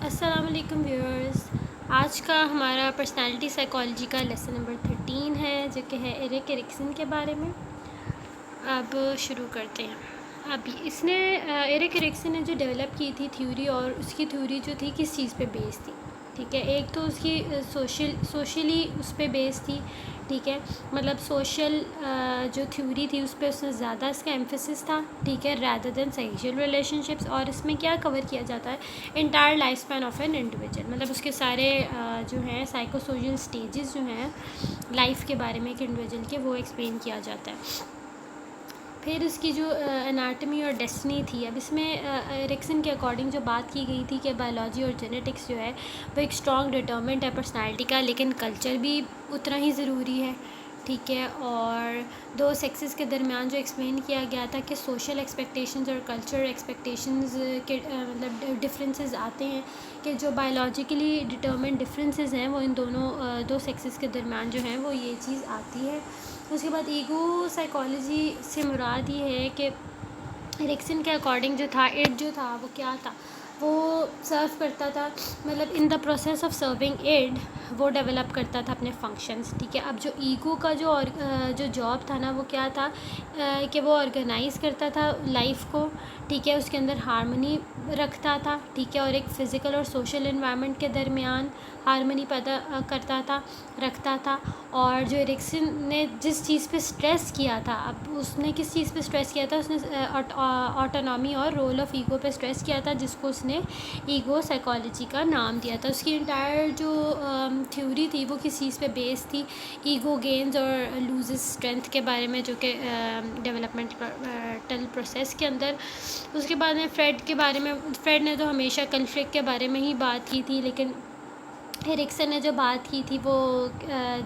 अस्सलाम वालेकुम व्यूअर्स। आज का हमारा पर्सनालिटी साइकोलॉजी का लेसन नंबर 13 है, जो कि है एरिक एरिक्सन के बारे में। अब शुरू करते हैं। अब इसने एरिक एरिक्सन ने जो डेवलप की थी थ्योरी, और उसकी थ्योरी जो थी किस चीज़ पे बेस थी, ठीक है। एक तो उसकी सोशली उस पर बेस थी, ठीक है। मतलब सोशल जो थ्योरी थी उस पर उसने ज़्यादा इसका एम्फेसिस था, ठीक है, रैदर देन सेक्सुअल रिलेशनशिप्स। और इसमें क्या कवर किया जाता है, entire life span of an individual, मतलब उसके सारे जो हैं साइको सोशल स्टेजेस जो हैं लाइफ के बारे में एक इंडिविजुअल के, वो एक्सप्लेन किया जाता है। फिर उसकी जो एनाटमी और डेस्टिनी थी, अब इसमें एरिक्सन के अकॉर्डिंग जो बात की गई थी कि बायोलॉजी और जेनेटिक्स जो है वो एक स्ट्रॉन्ग डिटर्मेंट है पर्सनालिटी का, लेकिन कल्चर भी उतना ही ज़रूरी है, ठीक है। और दो सेक्सेस के दरमियान जो एक्सप्लेन किया गया था कि सोशल एक्सपेक्टेशंस और कल्चर एक्सपेक्टेशंस के मतलब डिफरेंसेस आते हैं, कि जो बायोलॉजिकली डिटर्मेंट डिफरेंसेस हैं वो इन दोनों दो सेक्सेस के दरमियान जो हैं वो ये चीज़ आती है। उसके बाद ईगो साइकोलॉजी से मुराद ये है कि एरिक्सन के अकॉर्डिंग जो था, इट जो था वो क्या था, वो सर्व करता था, मतलब in the process of serving it वो डेवलप करता था अपने फंक्शंस, ठीक है। अब जो ईगो का जो जॉब था ना, वो क्या था कि वो ऑर्गेनाइज़ करता था लाइफ को, ठीक है, उसके अंदर हार्मनी रखता था, ठीक है, और एक फ़िज़िकल और सोशल एनवायरनमेंट के दरमियान हार्मनी पैदा करता था, रखता था। और जो एरिक्सन ने जिस चीज़ पे स्ट्रेस किया था, अब उसने किस चीज़ पे स्ट्रेस किया था, उसने ऑटोनॉमी और रोल ऑफ ईगो पे स्ट्रेस किया था, जिसको उसने ईगो साइकोलॉजी का नाम दिया था। उसकी इंटायर जो थ्योरी थी वो किस चीज़ पे बेस थी, ईगो गेन्स और लूजेस स्ट्रेंथ के बारे में, जो कि डेवलपमेंटल प्रोसेस के अंदर। उसके बाद में फ्रेड के बारे में, फ्रेड ने तो हमेशा कन्फ्लिक्ट के बारे में ही बात की थी, लेकिन एरिक्सन ने जो बात की थी वो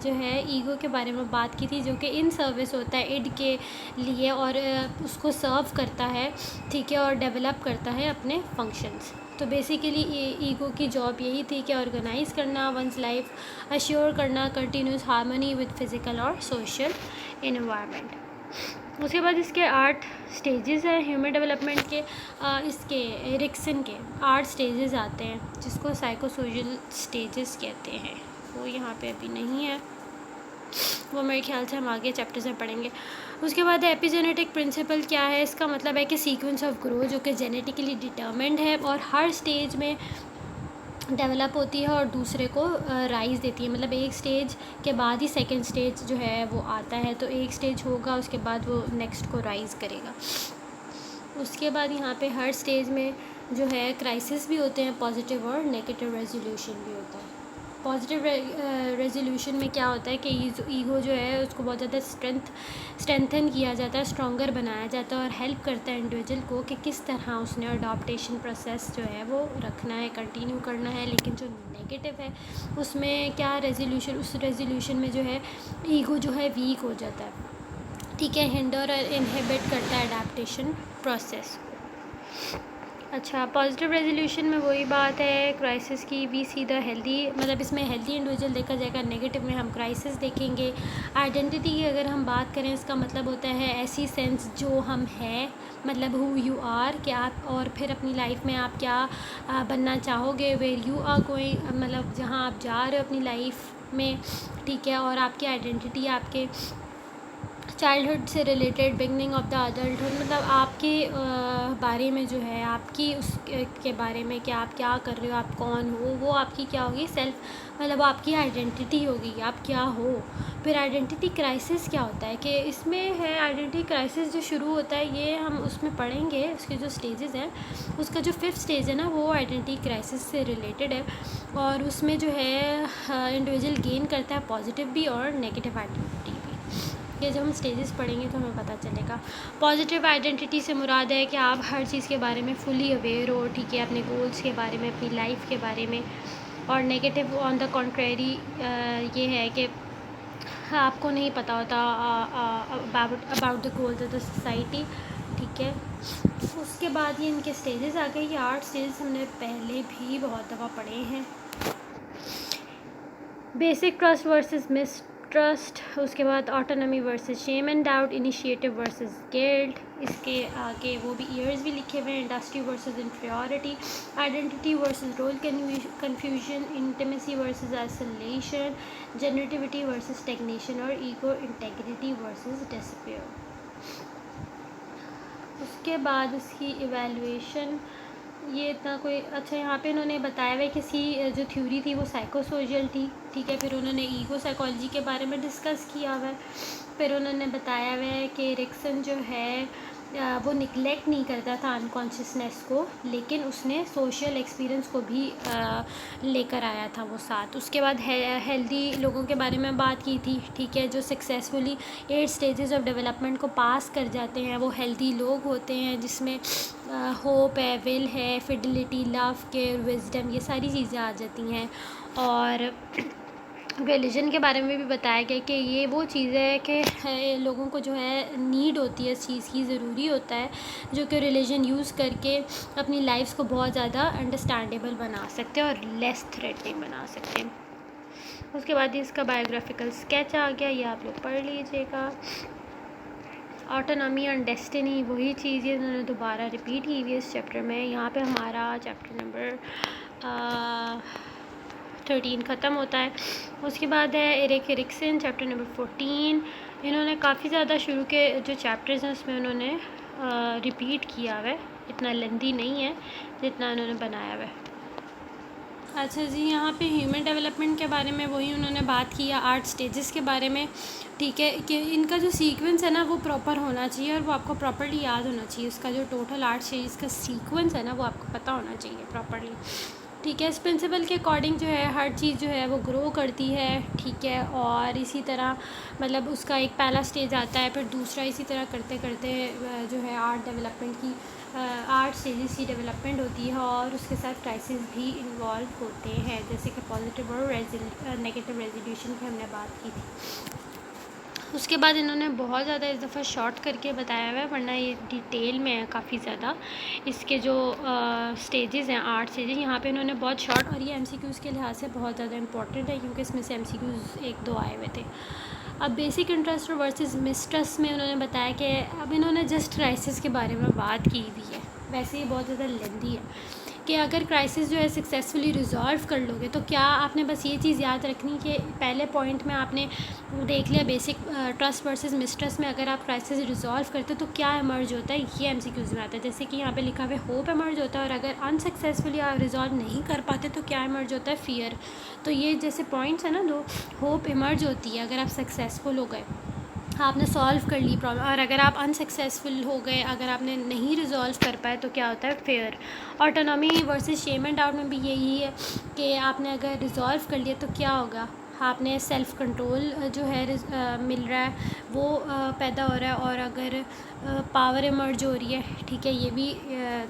जो है ईगो के बारे में बात की थी, जो कि इन सर्विस होता है इड के लिए, और उसको सर्व करता है, ठीक है, और डेवलप करता है अपने फंक्शंस। तो बेसिकली ईगो की जॉब यही थी कि ऑर्गेनाइज़ करना वंस लाइफ, अश्योर करना कंटिन्यूस हार्मनी विद फिज़िकल और सोशल इन्वायरमेंट। उसके बाद इसके 8 स्टेजेस हैं ह्यूमन डेवलपमेंट के। इसके एरिक्सन के 8 स्टेजेस आते हैं, जिसको साइकोसोशल स्टेजेस कहते हैं। वो यहाँ पे अभी नहीं है, वो मेरे ख्याल से हम आगे चैप्टर्स में पढ़ेंगे। उसके बाद एपिजेनेटिक प्रिंसिपल क्या है, इसका मतलब है कि सीक्वेंस ऑफ ग्रोथ जो कि जेनेटिकली डिटर्मिन्ड है, और हर स्टेज में डेवलप होती है और दूसरे को राइज़ देती है। मतलब एक स्टेज के बाद ही सेकंड स्टेज जो है वो आता है, तो एक स्टेज होगा उसके बाद वो नेक्स्ट को राइज़ करेगा। उसके बाद यहाँ पे हर स्टेज में जो है क्राइसिस भी होते हैं, पॉजिटिव और नेगेटिव रेजोल्यूशन भी होता है। पॉजिटिव रेजोल्यूशन में क्या होता है कि ईगो जो है उसको बहुत ज़्यादा स्ट्रेंथन किया जाता है, स्ट्रॉन्गर बनाया जाता है, और हेल्प करता है इंडिविजुअल को कि किस तरह उसने अडॉप्टेशन प्रोसेस जो है वो रखना है, कंटिन्यू करना है। लेकिन जो नेगेटिव है उसमें क्या रेजोल्यूशन, उस रेजोल्यूशन में जो है ईगो जो है वीक हो जाता है, ठीक है, हिंडर और इनहिबिट करता है अडैप्टेशन प्रोसेस। अच्छा, पॉजिटिव रेजोल्यूशन में वही बात है क्राइसिस की, वी सी द हेल्दी, मतलब इसमें हेल्दी इंडिविजुअल देखा जाएगा, नेगेटिव में हम क्राइसिस देखेंगे। आइडेंटिटी की अगर हम बात करें, इसका मतलब होता है ऐसी सेंस जो हम हैं, मतलब हु यू आर, कि आप, और फिर अपनी लाइफ में आप क्या बनना चाहोगे, वेयर यू आर गोइंग, मतलब जहाँ आप जा रहे हो अपनी लाइफ में, ठीक है। और आपकी आइडेंटिटी आपके चाइल्डहुड से related, beginning of the adulthood, मतलब आपके बारे में जो है, आपकी उस के बारे में कि आप क्या कर रहे हो, आप कौन हो, वो आपकी क्या होगी, सेल्फ, मतलब वो आपकी आइडेंटिटी होगी, आप क्या हो। फिर आइडेंटिटी क्राइसिस क्या होता है, कि इसमें है आइडेंटिटी क्राइसिस जो शुरू होता है, ये हम उसमें पढ़ेंगे, उसके जो स्टेजेस हैं। उसका जो 5th स्टेज है ना, वो आइडेंटिटी क्राइसिस से रिलेटेड है, और उसमें जो है इंडिविजुअल गेन करता है पॉजिटिव भी और नेगेटिव आइडेंटिटी भी। ये जब हम स्टेजेस पढ़ेंगे तो हमें पता चलेगा। पॉजिटिव आइडेंटिटी से मुराद है कि आप हर चीज़ के बारे में फुली अवेयर हो, ठीक है, अपने गोल्स के बारे में, अपनी लाइफ के बारे में। और नेगेटिव ऑन द कॉन्ट्रेरी ये है कि आपको नहीं पता होता about the goals of the society, ठीक है। उसके बाद ये इनके स्टेजेस आ गए। ये 8 स्टेजेस हमने पहले भी बहुत दफ़ा पढ़े हैं। Basic trust versus mistrust, उसके बाद autonomy versus shame and doubt, initiative versus guilt, इसके आगे वो भी ईयर्स भी लिखे हुए हैं, industry versus inferiority, identity versus role confusion, intimacy versus isolation, generativity versus stagnation और ईगो इंटेग्रिटी वर्सेस डिसअपीयर। उसके बाद इसकी इवैल्यूएशन ये इतना कोई अच्छा यहाँ पे इन्होंने बताया हुआ है कि इसकी जो थ्योरी थी वो साइकोसोशल थी, ठीक है। फिर उन्होंने ईगो साइकोलॉजी के बारे में डिस्कस किया हुआ है। फिर उन्होंने बताया हुआ है कि एरिक्सन जो है वो निगलेक्ट नहीं करता था अनकॉन्शियसनेस को, लेकिन उसने सोशल एक्सपीरियंस को भी लेकर आया था वो साथ। उसके बाद हेल्दी लोगों के बारे में बात की थी, ठीक है, जो सक्सेसफुली 8 स्टेजेस ऑफ डेवलपमेंट को पास कर जाते हैं वो हेल्दी लोग होते हैं, जिसमें होप है, विल है, फिडिलिटी, लव, केयर, विजडम, ये सारी चीज़ें आ जाती हैं। और रिलीजन के बारे में भी बताया गया कि ये वो चीज़ है कि लोगों को जो है नीड होती है इस चीज़ की, ज़रूरी होता है, जो कि रिलीजन यूज़ करके अपनी लाइफ्स को बहुत ज़्यादा अंडरस्टैंडेबल बना सकते हैं और लेस थ्रेटनिंग बना सकते हैं। उसके बाद इसका बायोग्राफिकल स्केच आ गया, ये आप लोग पढ़ लीजिएगा। ऑटोनॉमी एंड डेस्टिनी वही चीज़ है, उन्होंने दोबारा रिपीट की हुई है इस चैप्टर में। यहाँ पे हमारा चैप्टर नंबर 13 ख़त्म होता है। उसके बाद है एरिक एरिक्सन, चैप्टर नंबर 14। इन्होंने काफ़ी ज़्यादा शुरू के जो चैप्टर्स हैं उसमें उन्होंने रिपीट किया हुआ है, इतना लेंदी नहीं है जितना इन्होंने बनाया हुआ है। अच्छा जी, यहाँ पे ह्यूमन डेवलपमेंट के बारे में वही उन्होंने बात किया, 8 स्टेजेस के बारे में, ठीक है, कि इनका जो सीक्वेंस है ना वो प्रॉपर होना चाहिए और वो आपको प्रॉपर्ली याद होना चाहिए। उसका जो टोटल 8 स्टेजेस का सीक्वेंस है ना वो आपको पता होना चाहिए प्रॉपर्ली, ठीक है। इस प्रिंसिपल के अकॉर्डिंग जो है हर चीज़ जो है वो ग्रो करती है, ठीक है। और इसी तरह मतलब उसका एक पहला स्टेज आता है, फिर दूसरा, इसी तरह करते करते जो है 8 डेवलपमेंट की 8 स्टेजेस की डेवलपमेंट होती है। और उसके साथ क्राइसिस भी इन्वॉल्व होते हैं, जैसे कि पॉजिटिव और नेगेटिव रेजोल्यूशन की हमने बात की थी। उसके बाद इन्होंने बहुत ज़्यादा इस दफ़ा शॉर्ट करके बताया हुआ है, वरना ये डिटेल में है काफ़ी ज़्यादा। इसके जो स्टेजेस हैं 8 स्टेजेस, यहाँ पे इन्होंने बहुत शॉर्ट, और ये MCQs के लिहाज से बहुत ज़्यादा इंपॉर्टेंट है क्योंकि इसमें से MCQs 1-2 आए हुए थे। अब बेसिक इंटरेस्ट वर्सेस मिसट्रस्ट में उन्होंने बताया कि अब इन्होंने जस्ट क्राइसिस के बारे में बात की हुई है, वैसे ही बहुत ज़्यादा लेंदी है कि अगर क्राइसिस जो है सक्सेसफुली रिजॉल्व कर लोगे तो क्या आपने बस ये चीज़ याद रखनी कि पहले पॉइंट में आपने देख लिया बेसिक ट्रस्ट वर्सेस मिसट्रस्ट में अगर आप क्राइसिस रिजॉल्व करते हो तो क्या इमर्ज होता है, ये MCQs में आता है। जैसे कि यहाँ पे लिखा हुआ है होप इमर्ज होता है, और अगर अनसक्सेसफुली आप रिजॉल्व नहीं कर पाते तो क्या इमर्ज होता है, फियर। तो ये जैसे पॉइंट्स है ना, दो होप इमर्ज होती है अगर आप सक्सेसफुल हो गए, आपने सॉल्व कर ली प्रॉब्लम, और अगर आप अनसक्सेसफुल हो गए, अगर आपने नहीं रिजॉल्व कर पाए तो क्या होता है, fair. Autonomy versus shame and doubt में भी यही है कि आपने अगर रिजॉल्व कर लिया तो क्या होगा, आपने सेल्फ़ कंट्रोल जो है मिल रहा है वो पैदा हो रहा है, और अगर पावर इमर्ज हो रही है, ठीक है, ये भी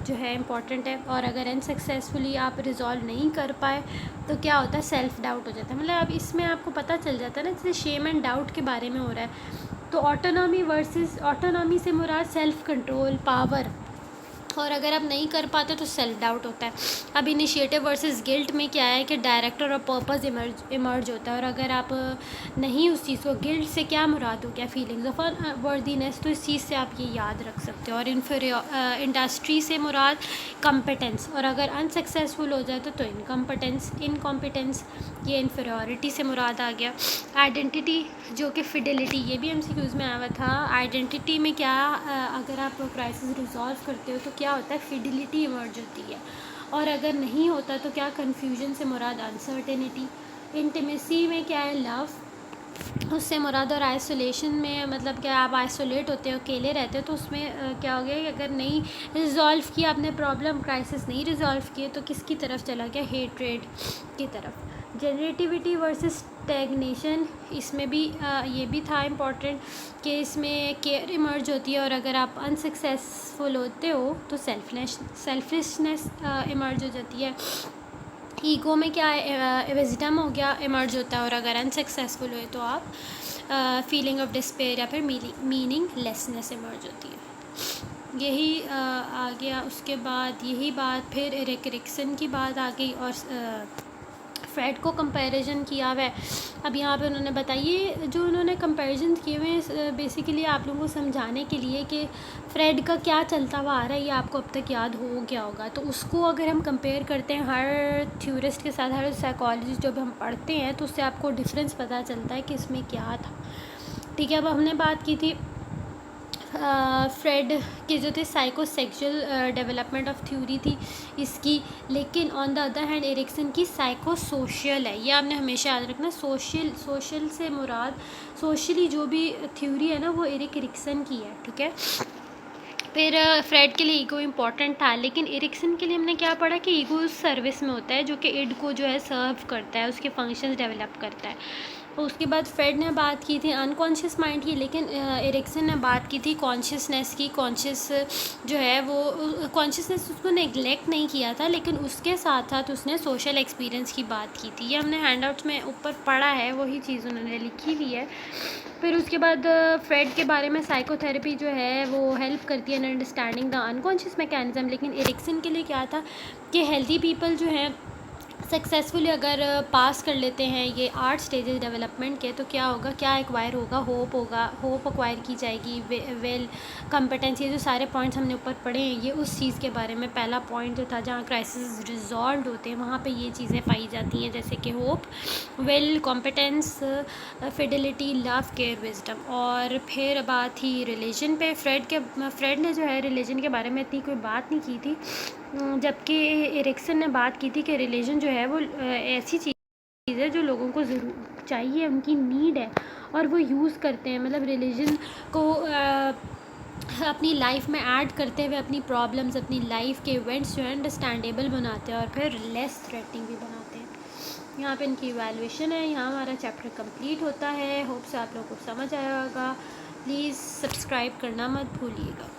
जो है इम्पॉर्टेंट है। और अगर अनसक्सेसफुली आप रिजॉल्व नहीं कर पाए तो क्या होता है, सेल्फ़ डाउट हो जाता है। मतलब अब इसमें आपको पता चल जाता है ना, जैसे शेम एंड डाउट के बारे में हो रहा है, तो ऑटोनॉमी से मुराद सेल्फ़ कंट्रोल, पावर, और अगर आप नहीं कर पाते तो सेल्फ डाउट होता है। अब इनिशिएटिव वर्सेस गिल्ट में क्या है कि डायरेक्टर और पर्पस इमर्ज होता है, और अगर आप नहीं उस चीज़ को, गिल्ट से क्या मुराद हो गया, फीलिंग्स ऑफ अनवर्दीनेस, तो इस चीज़ से आप ये याद रख सकते हो। और इंडस्ट्री से मुराद कम्पिटेंस, और अगर अनसक्सेसफुल हो जाए तो इनकॉम्पिटेंस, ये इन्फीरियरिटी से मुराद आ गया। आइडेंटिटी जो कि फिडेलिटी, ये भी MCQs में आया हुआ था। आइडेंटिटी में क्या, अगर आप क्राइसिस रिजॉल्व करते हो तो क्या होता है, फिडिलिटी इमर्ज होती है, और अगर नहीं होता तो क्या, कन्फ्यूजन से मुराद अनसर्टेनिटी। इंटीमेसी में क्या है, लव, उससे मुराद। और आइसोलेशन में मतलब क्या, आप आइसोलेट होते हो, अकेले रहते हो, तो उसमें क्या हो गया कि अगर नहीं रिजॉल्व किया आपने प्रॉब्लम, क्राइसिस नहीं रिजॉल्व किए तो किसकी तरफ चला गया, हेट्रेड की तरफ। जनरेटिविटी वर्सेस स्टैग्नेशन, इसमें भी ये भी था इम्पॉर्टेंट कि इसमें केयर इमर्ज होती है, और अगर आप अनसक्सेसफुल होते हो तो सेल्फिशनेस इमर्ज हो जाती है। ईगो में क्या है, विजडम हो गया, इमर्ज होता है, और अगर अनसक्सेसफुल हुए तो आप फीलिंग ऑफ डिस्पेयर या फिर मीनिंग लेसनेस इमर्ज होती है। यही आ गया। उसके बाद यही बात फिर एरिक एरिक्सन की बात आ गई, और फ्रेड को कंपैरिजन किया हुआ है। अब यहाँ पे उन्होंने बताइए जो उन्होंने कंपैरिजन किए हुए हैं बेसिकली आप लोगों को समझाने के लिए कि फ्रेड का क्या चलता हुआ आ रहा है, ये आपको अब तक याद हो गया होगा। तो उसको अगर हम कंपेयर करते हैं हर थ्योरिस्ट के साथ, हर साइकोलॉजिस्ट जो भी हम पढ़ते हैं, तो उससे आपको डिफरेंस पता चलता है कि इसमें क्या था। ठीक है, अब हमने बात की थी फ्रेड के जो थे साइकोसेक्सुअल डेवलपमेंट ऑफ थ्योरी थी इसकी, लेकिन on the other hand Erikson की साइको सोशल है। ये आपने हमेशा याद रखना, सोशल से मुराद सोशली जो भी थ्योरी है ना वो एरिक्सन की है। ठीक है, फिर फ्रेड के लिए ईगो इम्पॉर्टेंट था, लेकिन एरिक्सन के लिए हमने क्या पढ़ा कि ईगो उस सर्विस में होता है जो कि इड को जो है सर्व करता है, उसके फंक्शंस डेवलप करता है। और उसके बाद फ्रेड ने बात की थी अनकॉन्शियस माइंड की, लेकिन एरिक्सन ने बात की थी कॉन्शियसनेस की। कॉन्शियस जो है वो कॉन्शियसनेस उसको नेग्लेक्ट नहीं किया था, लेकिन उसके साथ साथ उसने सोशल एक्सपीरियंस की बात की थी। ये हमने हैंडआउट्स में ऊपर पढ़ा है, वही चीज़ उन्होंने लिखी हुई है। फिर उसके बाद फ्रेड के बारे में साइकोथेरेपी जो है वो हेल्प करती है in understanding the unconscious mechanism, लेकिन एरिक्सन के लिए क्या था कि हेल्दी पीपल जो हैं सक्सेसफुली अगर पास कर लेते हैं ये 8 स्टेजेस डेवलपमेंट के, तो क्या होगा, क्या एक्वायर होगा, होप एक्वायर की जाएगी, वेल कॉम्पिटेंस। ये जो सारे पॉइंट्स हमने ऊपर पढ़े हैं ये उस चीज़ के बारे में पहला पॉइंट जो था जहाँ क्राइसिस रिजॉल्व होते हैं वहाँ पे ये चीज़ें पाई जाती हैं, जैसे कि hope, well competence, Fidelity, love, care, wisdom. और फिर बात थी रिलीजन पे। फ्रेड ने जो है रिलीजन के बारे में इतनी कोई बात नहीं की थी, जबकि एरिक्सन ने बात की थी कि रिलीजन जो है वो ऐसी चीज़ है जो लोगों को ज़रूर चाहिए, उनकी नीड है और वो यूज़ करते हैं। मतलब रिलीजन को अपनी लाइफ में ऐड करते हुए अपनी प्रॉब्लम्स, अपनी लाइफ के इवेंट्स जो है अंडरस्टैंडेबल बनाते हैं और फिर लेस थ्रेटनिंग भी बनाते हैं। यहाँ पे इनकी इवैल्यूएशन है। यहाँ हमारा चैप्टर कंप्लीट होता है। होप से आप लोगों को समझ आया होगा। प्लीज़ सब्सक्राइब करना मत भूलिएगा।